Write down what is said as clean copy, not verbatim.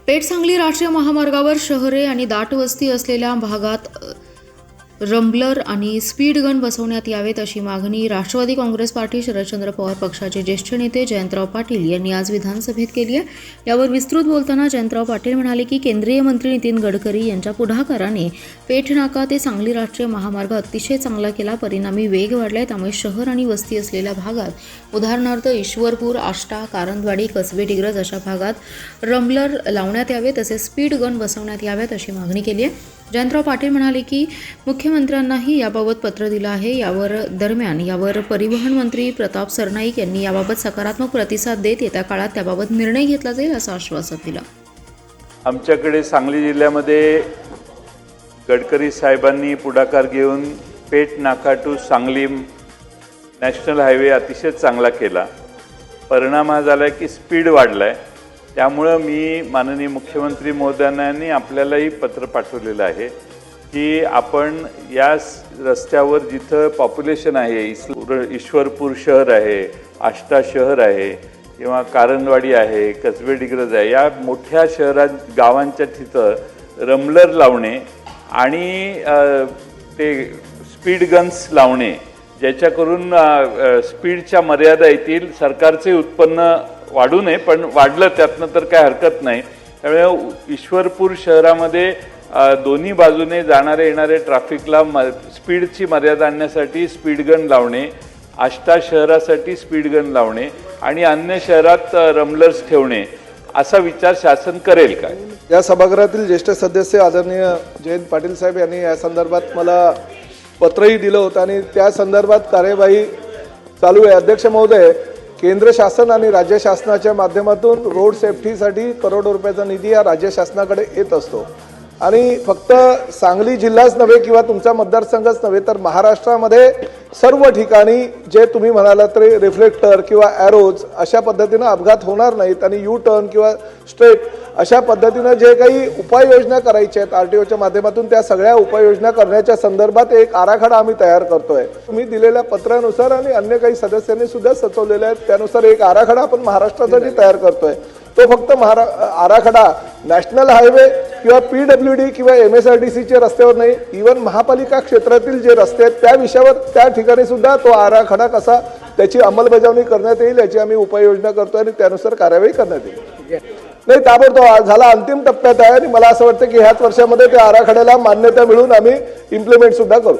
पेठ सांगली राष्ट्रीय महामार्गावर शहरे आणि दाट वस्ती असलेल्या भागात रंबलर आणि स्पीड गन बसवण्यात यावेत अशी मागणी राष्ट्रवादी काँग्रेस पार्टी शरदचंद्र पवार पक्षाचे ज्येष्ठ नेते जयंतराव पाटील यांनी आज विधानसभेत केली आहे। यावर विस्तृत बोलताना जयंतराव पाटील म्हणाले की केंद्रीय मंत्री नितीन गडकरी यांच्या पुढाकाराने पेठ नाका ते सांगली राष्ट्रीय महामार्ग अतिशय चांगला केला, परिणामी वेग वाढलाय। त्यामुळे शहर आणि वस्ती असलेल्या भागात उदाहरणार्थ ईश्वरपूर, आष्टा, कारंजवाडी, कसबे, डिग्रज अशा भागात रंबलर लावण्यात यावे, तसेच स्पीड गन बसवण्यात यावेत अशी मागणी केली आहे। जयंतराव पाटील म्हणाले की मुख्यमंत्र्यांनाही याबाबत पत्र दिलं आहे। यावर परिवहन मंत्री प्रताप सरनाईक यांनी याबाबत सकारात्मक प्रतिसाद देत येत्या काळात त्याबाबत निर्णय घेतला जाईल असं आश्वासन दिलं। आमच्याकडे सांगली जिल्ह्यामध्ये गडकरी साहेबांनी पुढाकार घेऊन पेठ नाका टू सांगली नॅशनल हायवे अतिशय चांगला केला। परिणाम हा झाला की स्पीड वाढलाय। त्यामुळे मी माननीय मुख्यमंत्री महोदयांनी आपल्यालाही पत्र पाठवलेलं आहे की आपण या रस्त्यावर जिथं पॉप्युलेशन आहे, ईश्वरपूर शहर आहे, आष्टा शहर आहे किंवा कारंजवाडी आहे, कसबे, डिग्रज आहे, या मोठ्या शहरात गावांच्या तिथं रंबलर लावणे आणि ते स्पीड गन्स लावणे, ज्याच्याकरून स्पीडच्या मर्यादा येतील। सरकारचे उत्पन्न वाढू नये, पण वाढलं त्यातनं तर काय हरकत नाही। त्यामुळे ईश्वरपूर शहरामध्ये दोन्ही बाजूने जाणारे येणारे ट्रॅफिकला स्पीडची मर्यादा आणण्यासाठी स्पीड गन लावणे, आष्टा शहरासाठी स्पीड गन लावणे आणि अन्य शहरात रंबलर्स ठेवणे असा विचार शासन करेल का? या सभागृहातील ज्येष्ठ सदस्य आदरणीय जयंत पाटील साहेब यांनी या संदर्भात मला पत्रही दिलं होतं आणि त्या संदर्भात कार्यवाही चालू आहे। अध्यक्ष महोदय, केंद्र शासन आणि राज्य शासनाच्या माध्यमातून रोड सेफ्टीसाठी करोडो रुपयाचा निधी हा राज्य शासनाकडे येत असतो आणि फक्त सांगली जिल्हाच नव्हे किंवा तुमचा मतदारसंघच नव्हे तर महाराष्ट्रामध्ये सर्व ठिकाणी जे तुम्ही म्हणालात तरी रिफ्लेक्टर किंवा ॲरोज अशा पद्धतीनं अपघात होणार नाहीत आणि यू टर्न किंवा स्ट्रेट अशा पद्धतीनं जे काही उपाययोजना करायच्या आहेत आरटीओच्या माध्यमातून त्या सगळ्या उपाययोजना करण्याच्या संदर्भात एक आराखडा आम्ही तयार करतोय। तुम्ही दिलेल्या पत्रानुसार आणि अन्य काही सदस्यांनी सुद्धा सुचवलेले आहेत त्यानुसार एक आराखडा आपण महाराष्ट्रासाठी तयार करतोय। तो फक्त आराखडा नॅशनल हायवे किंवा PWD किंवा MSRDCच्या रस्त्यावर नाही, इव्हन महापालिका क्षेत्रातील जे रस्ते आहेत त्या विषयावर त्या ठिकाणी सुद्धा तो आराखडा कसा त्याची अंमलबजावणी करण्यात येईल याची आम्ही उपाययोजना करतोय आणि त्यानुसार कार्यवाही करण्यात येईल। नाही, ताबडतोब झाला अंतिम टप्प्यात आहे आणि मला असं वाटतं की ह्याच वर्षामध्ये त्या आराखड्याला मान्यता मिळून आम्ही इम्प्लिमेंट सुद्धा करू।